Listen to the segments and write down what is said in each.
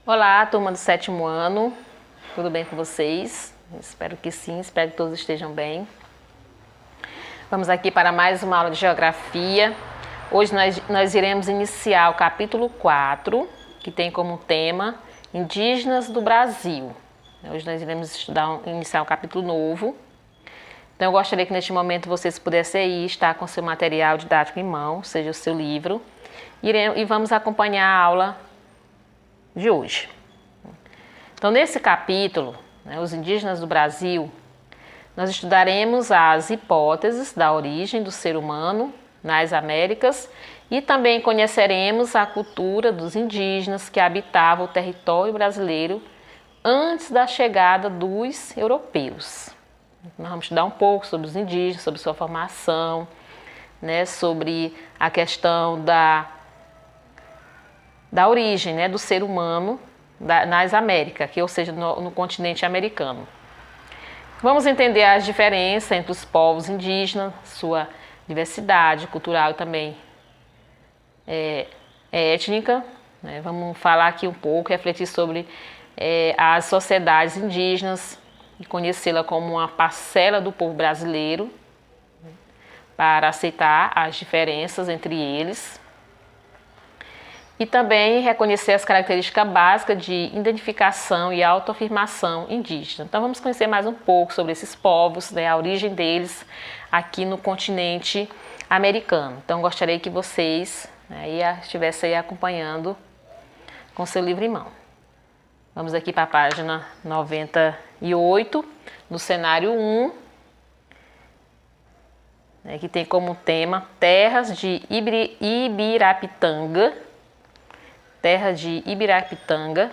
Olá, turma do 7º ano, tudo bem com vocês? Espero que sim, espero que todos estejam bem. Vamos aqui para mais uma aula de Geografia. Hoje nós iremos iniciar o capítulo 4, que tem como tema Indígenas do Brasil. Hoje nós iremos iniciar um capítulo novo. Então eu gostaria que neste momento vocês pudessem aí estar com seu material didático em mão, seja o seu livro, e vamos acompanhar a aula de hoje. Então, nesse capítulo, os indígenas do Brasil, nós estudaremos as hipóteses da origem do ser humano nas Américas e também conheceremos a cultura dos indígenas que habitavam o território brasileiro antes da chegada dos europeus. Nós vamos estudar um pouco sobre os indígenas, sobre sua formação, sobre a questão da origem do ser humano nas Américas, ou seja, no continente americano. Vamos entender as diferenças entre os povos indígenas, sua diversidade cultural e também étnica. Vamos falar aqui um pouco, refletir sobre as sociedades indígenas e conhecê-la como uma parcela do povo brasileiro, para aceitar as diferenças entre eles. E também reconhecer as características básicas de identificação e autoafirmação indígena. Então vamos conhecer mais um pouco sobre esses povos, a origem deles aqui no continente americano. Então gostaria que vocês estivessem aí acompanhando com seu livro em mão. Vamos aqui para a página 98, no cenário 1, que tem como tema Terras de Ibirapitanga. Terra de Ibirapitanga,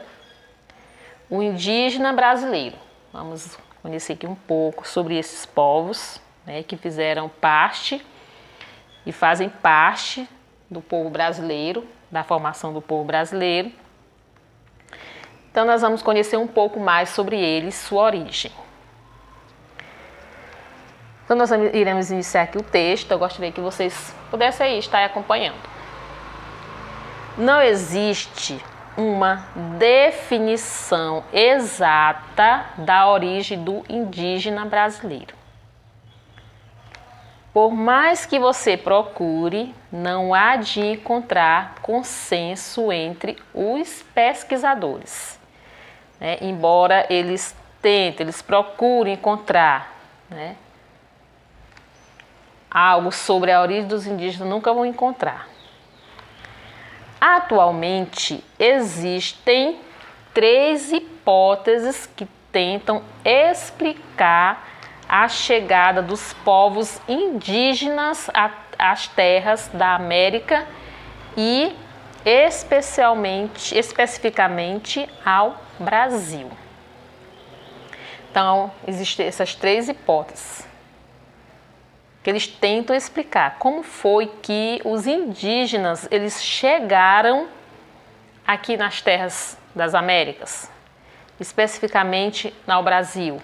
o indígena brasileiro. Vamos conhecer aqui um pouco sobre esses povos que fizeram parte e fazem parte do povo brasileiro, da formação do povo brasileiro. Então nós vamos conhecer um pouco mais sobre eles, sua origem. Então nós iremos iniciar aqui o texto. Eu gostaria que vocês pudessem aí estar acompanhando. Não existe uma definição exata da origem do indígena brasileiro. Por mais que você procure, não há de encontrar consenso entre os pesquisadores. Embora eles tentem, eles procurem encontrar algo sobre a origem dos indígenas, nunca vão encontrar. Atualmente, existem 3 hipóteses que tentam explicar a chegada dos povos indígenas às terras da América e especificamente ao Brasil. Então, existem essas 3 hipóteses que eles tentam explicar como foi que os indígenas eles chegaram aqui nas terras das Américas, especificamente no Brasil.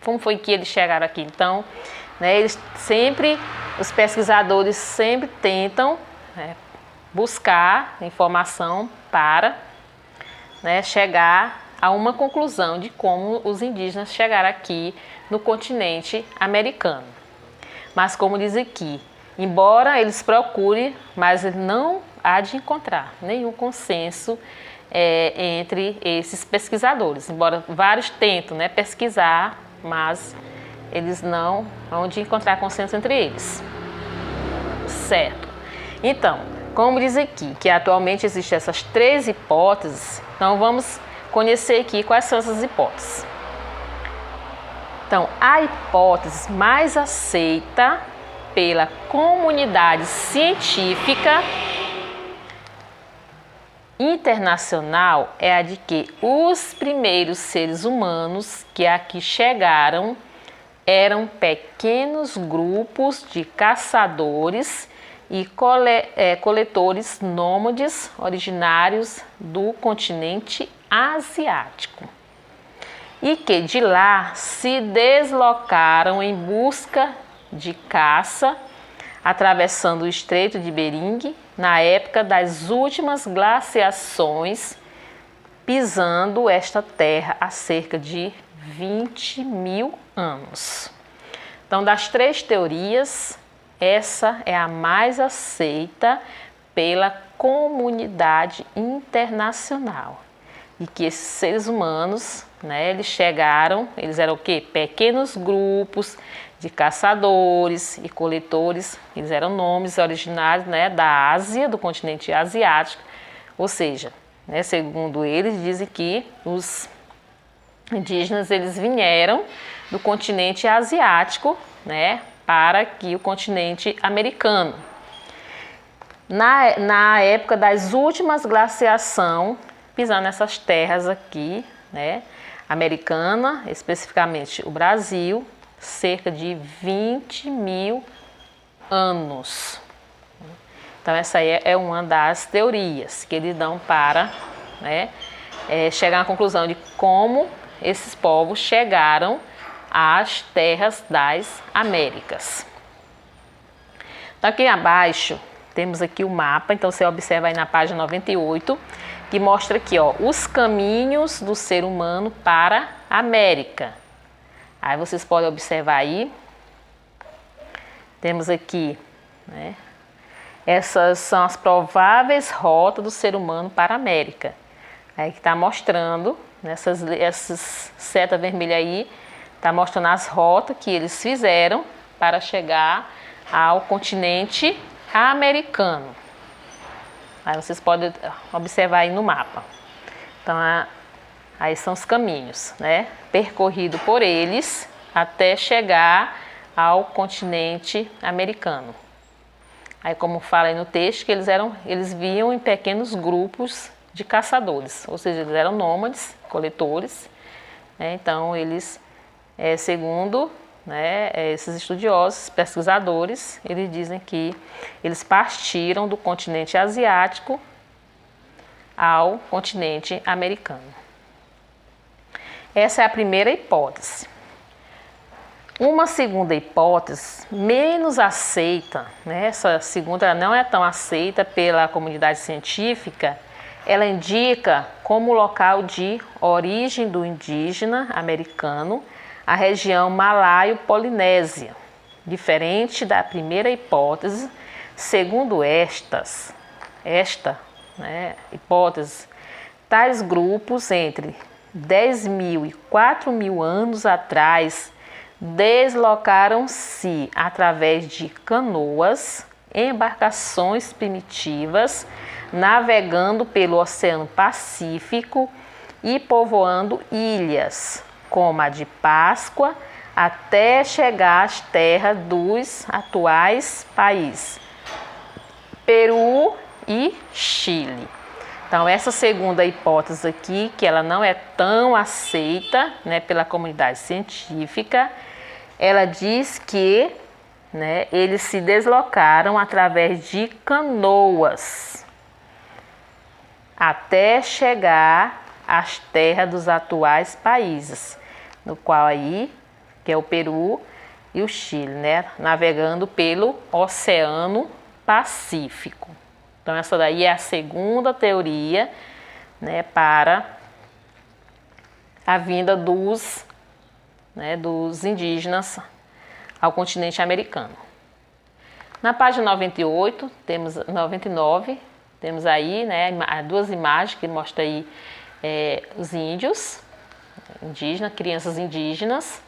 Como foi que eles chegaram aqui? Então, os pesquisadores sempre tentam buscar informação para chegar a uma conclusão de como os indígenas chegaram aqui no continente americano. Mas como diz aqui, embora eles procurem, mas não há de encontrar nenhum consenso entre esses pesquisadores. Embora vários tentam pesquisar, mas eles não vão de encontrar consenso entre eles. Certo. Então, como diz aqui, que atualmente existem essas 3 hipóteses, então vamos conhecer aqui quais são essas hipóteses. Então, a hipótese mais aceita pela comunidade científica internacional é a de que os primeiros seres humanos que aqui chegaram eram pequenos grupos de caçadores e coletores nômades originários do continente asiático. E que de lá se deslocaram em busca de caça, atravessando o Estreito de Bering na época das últimas glaciações pisando esta terra há cerca de 20 mil anos. Então, das três teorias, essa é a mais aceita pela comunidade internacional. E que esses seres humanos, né, eles eram o quê? Pequenos grupos de caçadores e coletores, eles eram nomes originários, né, da Ásia, do continente asiático, ou seja, né, segundo eles, dizem que os indígenas eles vieram do continente asiático, né, para aqui o continente americano. Na época das últimas glaciações, pisando nessas terras aqui, né, americana, especificamente o Brasil, cerca de 20 mil anos. Então essa aí é uma das teorias que eles dão para, né, chegar à conclusão de como esses povos chegaram às terras das Américas. Então aqui abaixo temos aqui o mapa, então você observa aí na página 98, que mostra aqui, ó, os caminhos do ser humano para a América. Aí vocês podem observar aí, temos aqui, né, essas são as prováveis rotas do ser humano para a América. Aí que está mostrando, essas seta vermelha aí, está mostrando as rotas que eles fizeram para chegar ao continente americano. Aí vocês podem observar aí no mapa. Então, aí são os caminhos, né, percorrido por eles até chegar ao continente americano. Aí, como fala aí no texto, que eles viam em pequenos grupos de caçadores, ou seja, eles eram nômades, coletores, né? Então, eles, segundo, né, esses estudiosos, pesquisadores, eles dizem que eles partiram do continente asiático ao continente americano. Essa é a primeira hipótese. Uma segunda hipótese, menos aceita, né, essa segunda não é tão aceita pela comunidade científica, ela indica como local de origem do indígena americano a região malaio-polinésia. Diferente da primeira hipótese, segundo esta, né, hipótese, tais grupos entre 10 mil e 4 mil anos atrás deslocaram-se através de canoas, embarcações primitivas, navegando pelo Oceano Pacífico e povoando ilhas, como a de Páscoa, até chegar às terras dos atuais países Peru e Chile. Então, essa segunda hipótese aqui, que ela não é tão aceita, né, pela comunidade científica, ela diz que, né, eles se deslocaram através de canoas até chegar às terras dos atuais países, no qual aí, que é o Peru e o Chile, né, navegando pelo Oceano Pacífico. Então, essa daí é a segunda teoria, né, para a vinda dos indígenas ao continente americano. Na página 98, 99, temos aí, né, duas imagens que mostram aí os índios, crianças indígenas.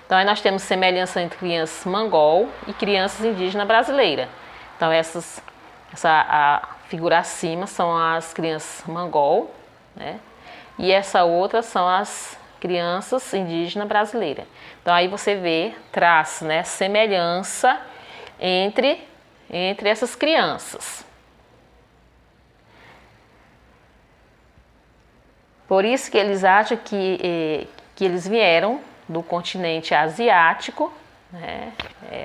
Então, aí nós temos semelhança entre crianças mongol e crianças indígenas brasileiras. Então, a figura acima são as crianças mongol, né? E essa outra são as crianças indígenas brasileiras. Então aí você vê traço, né, semelhança entre essas crianças. Por isso que eles acham que eles vieram do continente asiático, né,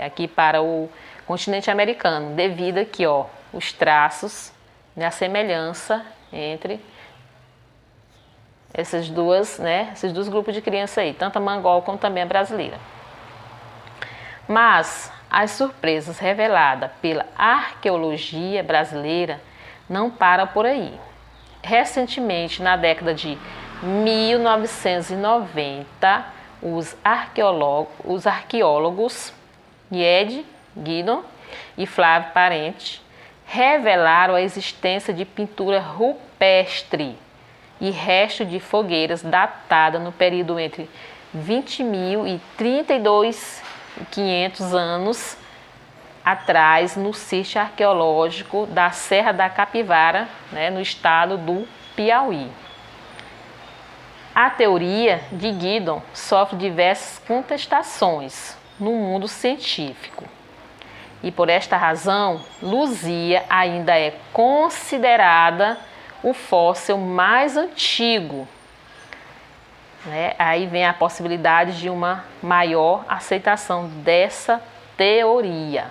aqui para o continente americano, devido aqui, ó, os traços, né, a semelhança entre esses dois grupos de crianças aí, tanto a mongol como também a brasileira. Mas as surpresas reveladas pela arqueologia brasileira não param por aí. recentemente, na década de 1990, os arqueólogos Ed Guidon e Flávio Parente revelaram a existência de pintura rupestre e resto de fogueiras datada no período entre 20.000 e 32.500 anos atrás, no sítio arqueológico da Serra da Capivara, no estado do Piauí. A teoria de Guidon sofre diversas contestações no mundo científico. E por esta razão, Luzia ainda é considerada o fóssil mais antigo. Aí vem a possibilidade de uma maior aceitação dessa teoria.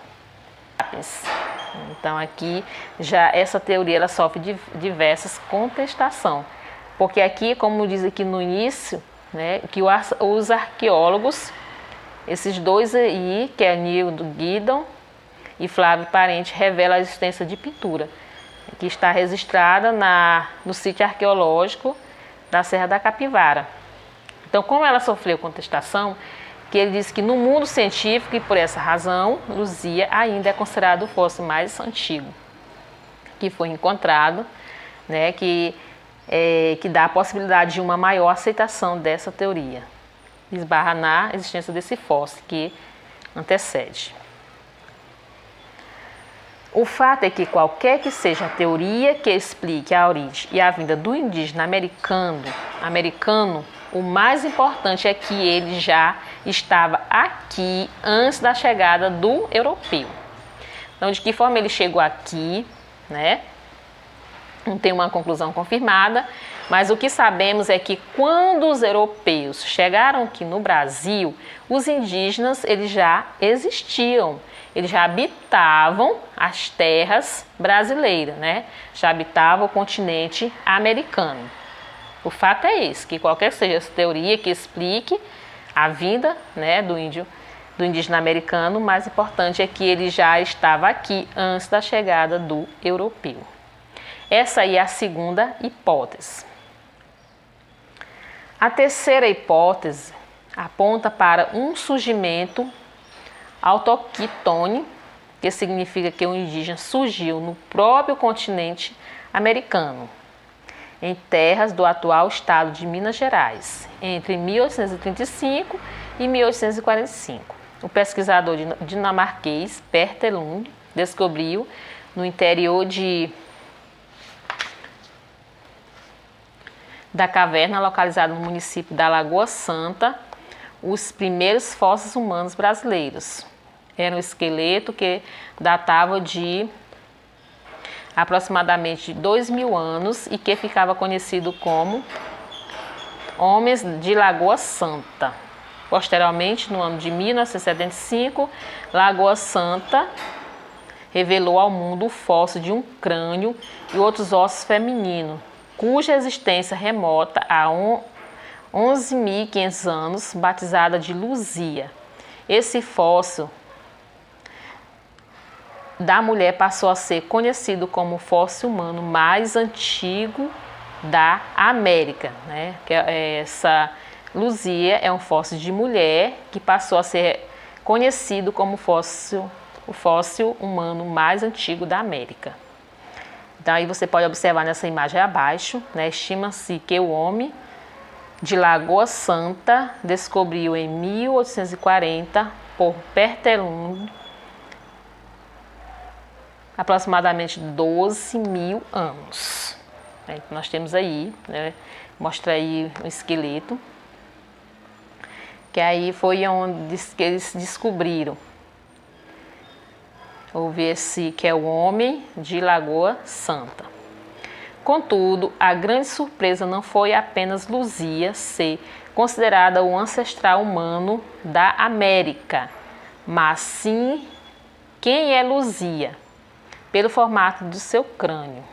Então aqui já essa teoria ela sofre de diversas contestações. Porque aqui, como diz aqui no início, que os arqueólogos, esses dois aí, que é Neil Guidon e Flávio Parente, revelam a existência de pintura, que está registrada no sítio arqueológico da Serra da Capivara. Então, como ela sofreu contestação, que ele disse que no mundo científico, e por essa razão, Luzia ainda é considerado o fóssil mais antigo que foi encontrado, que dá a possibilidade de uma maior aceitação dessa teoria. Esbarra na existência desse fóssil que antecede. O fato é que qualquer que seja a teoria que explique a origem e a vinda do indígena americano, o mais importante é que ele já estava aqui antes da chegada do europeu. Então, de que forma ele chegou aqui, não tem uma conclusão confirmada, mas o que sabemos é que quando os europeus chegaram aqui no Brasil, os indígenas eles já existiam, eles já habitavam as terras brasileiras, já habitavam o continente americano. O fato é esse, que qualquer que seja essa teoria que explique a vinda do indígena americano, o mais importante é que ele já estava aqui antes da chegada do europeu. Essa aí é a segunda hipótese. A terceira hipótese aponta para um surgimento autóctone, que significa que o indígena surgiu no próprio continente americano, em terras do atual estado de Minas Gerais, entre 1835 e 1845. O pesquisador dinamarquês Peter Lund descobriu no interior da caverna, localizada no município da Lagoa Santa, os primeiros fósseis humanos brasileiros. Era um esqueleto que datava de aproximadamente 2.000 anos e que ficava conhecido como Homens de Lagoa Santa. Posteriormente, no ano de 1975, Lagoa Santa revelou ao mundo o fóssil de um crânio e outros ossos femininos, cuja existência remota a 11.500 anos, batizada de Luzia. Esse fóssil da mulher passou a ser conhecido como o fóssil humano mais antigo da América, Que essa Luzia é um fóssil de mulher que passou a ser conhecido como o fóssil humano mais antigo da América. Então aí você pode observar nessa imagem abaixo, estima-se que o homem de Lagoa Santa descobriu em 1840 por Peter Lund aproximadamente 12.000 anos. Nós temos aí, mostra aí um esqueleto, que aí foi onde que eles descobriram. Houve esse que é o homem de Lagoa Santa. Contudo, a grande surpresa não foi apenas Luzia ser considerada o ancestral humano da América, mas sim quem é Luzia, pelo formato do seu crânio.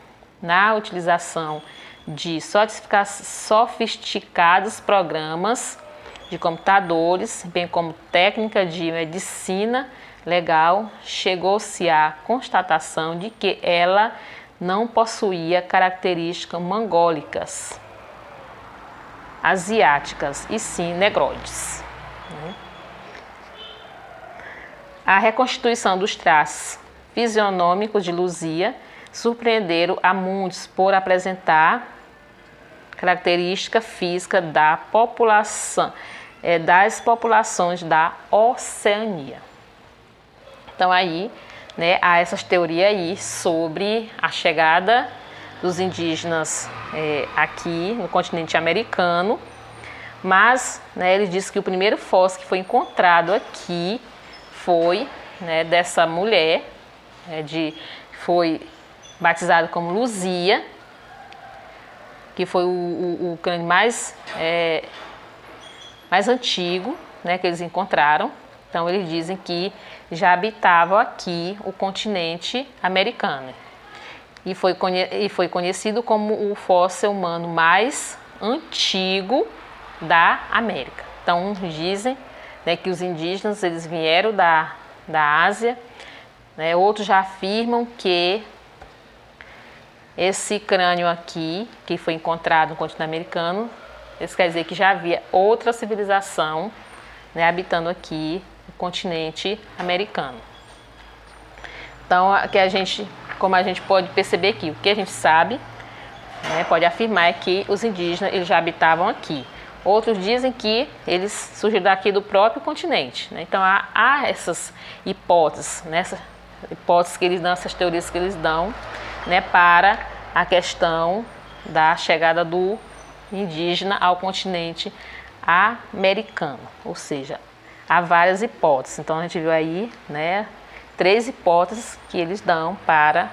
Na utilização de sofisticados programas de computadores, bem como técnica de medicina legal, chegou-se à constatação de que ela não possuía características mongólicas, asiáticas, e sim negroides. A reconstituição dos traços fisionômicos de Luzia surpreenderam a muitos por apresentar característica física da população, das populações da Oceania. Então aí, né, há essas teorias aí sobre a chegada dos indígenas aqui no continente americano, mas, né, ele diz que o primeiro fóssil que foi encontrado aqui foi, né, dessa mulher, foi batizado como Luzia, que foi o crânio mais antigo, né, que eles encontraram. Então eles dizem que já habitavam aqui o continente americano. E foi conhecido como o fóssil humano mais antigo da América. Então dizem, né, que os indígenas eles vieram da Ásia, né, outros já afirmam que esse crânio aqui, que foi encontrado no continente americano, isso quer dizer que já havia outra civilização, né, habitando aqui o continente americano. Então, como a gente pode perceber aqui, o que a gente sabe, né, pode afirmar é que os indígenas eles já habitavam aqui. Outros dizem que eles surgiram daqui do próprio continente, né? Então há essas hipóteses, né? Essas hipóteses que eles dão, essas teorias que eles dão, né, para a questão da chegada do indígena ao continente americano. Ou seja, há várias hipóteses. Então a gente viu aí, né, 3 hipóteses que eles dão para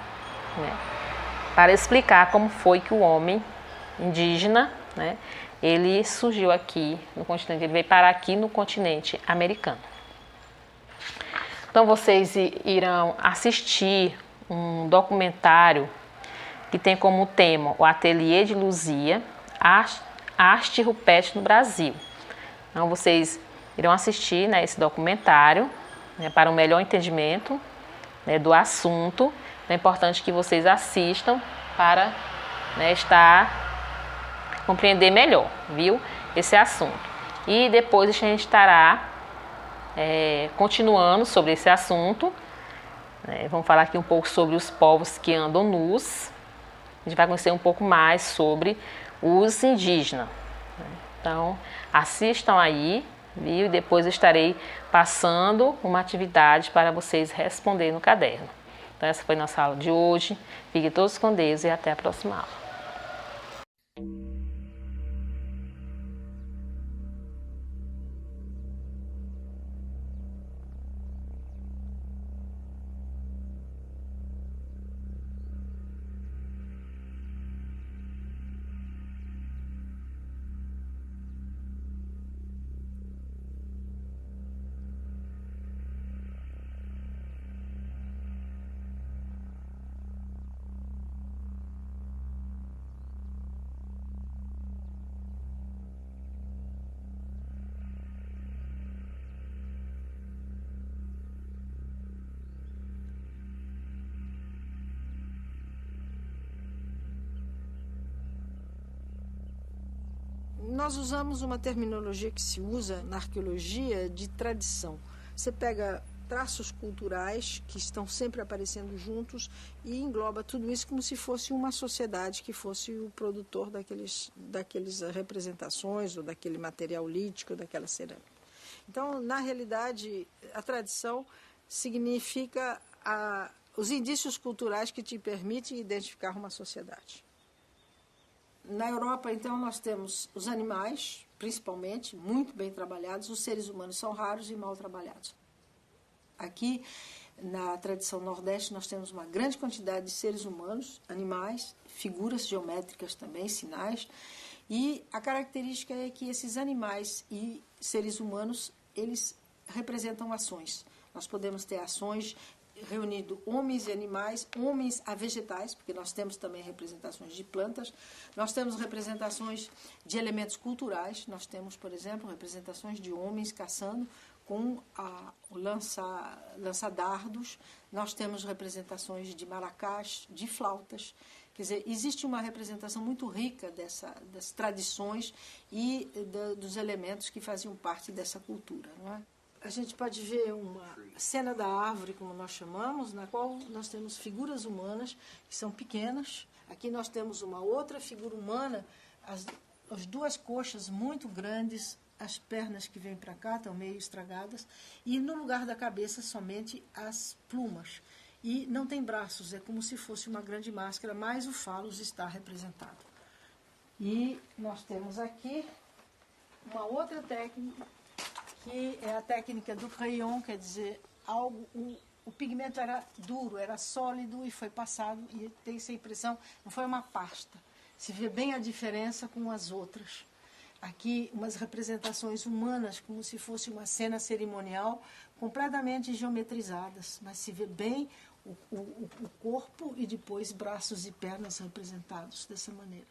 explicar como foi que o homem indígena, né, ele surgiu aqui no continente, ele veio parar aqui no continente americano. Então vocês irão assistir um documentário que tem como tema o Ateliê de Luzia, Arte Rupestre no Brasil. Então vocês irão assistir, né, esse documentário, né, para um melhor entendimento, né, do assunto. É importante que vocês assistam para, né, compreender melhor, viu, esse assunto. E depois a gente estará continuando sobre esse assunto. Vamos falar aqui um pouco sobre os povos que andam nus. A gente vai conhecer um pouco mais sobre os indígenas. Então, assistam aí, viu? E depois eu estarei passando uma atividade para vocês responderem no caderno. Então, essa foi a nossa aula de hoje. Fiquem todos com Deus e até a próxima aula. Nós usamos uma terminologia que se usa na arqueologia de tradição. Você pega traços culturais que estão sempre aparecendo juntos e engloba tudo isso como se fosse uma sociedade que fosse o produtor daqueles representações ou daquele material lítico, daquela cerâmica. Então, na realidade, a tradição significa os indícios culturais que te permitem identificar uma sociedade. Na Europa, então, nós temos os animais, principalmente, muito bem trabalhados. Os seres humanos são raros e mal trabalhados. Aqui, na tradição nordeste, nós temos uma grande quantidade de seres humanos, animais, figuras geométricas também, sinais. E a característica é que esses animais e seres humanos, eles representam ações. Nós podemos ter ações reunindo homens e animais, homens a vegetais, porque nós temos também representações de plantas, nós temos representações de elementos culturais, nós temos, por exemplo, representações de homens caçando com o lança-dardos, nós temos representações de maracás, de flautas. Quer dizer, existe uma representação muito rica das tradições e dos elementos que faziam parte dessa cultura, não é? A gente pode ver uma cena da árvore, como nós chamamos, na qual nós temos figuras humanas que são pequenas. Aqui nós temos uma outra figura humana, as duas coxas muito grandes, as pernas que vêm para cá estão meio estragadas, e no lugar da cabeça somente as plumas. E não tem braços, é como se fosse uma grande máscara, mas o falos está representado. E nós temos aqui uma outra técnica, que é a técnica do crayon, quer dizer, o pigmento era duro, era sólido e foi passado, e tem essa impressão, não foi uma pasta. Se vê bem a diferença com as outras. Aqui, umas representações humanas, como se fosse uma cena cerimonial, completamente geometrizadas, mas se vê bem o corpo e depois braços e pernas representados dessa maneira.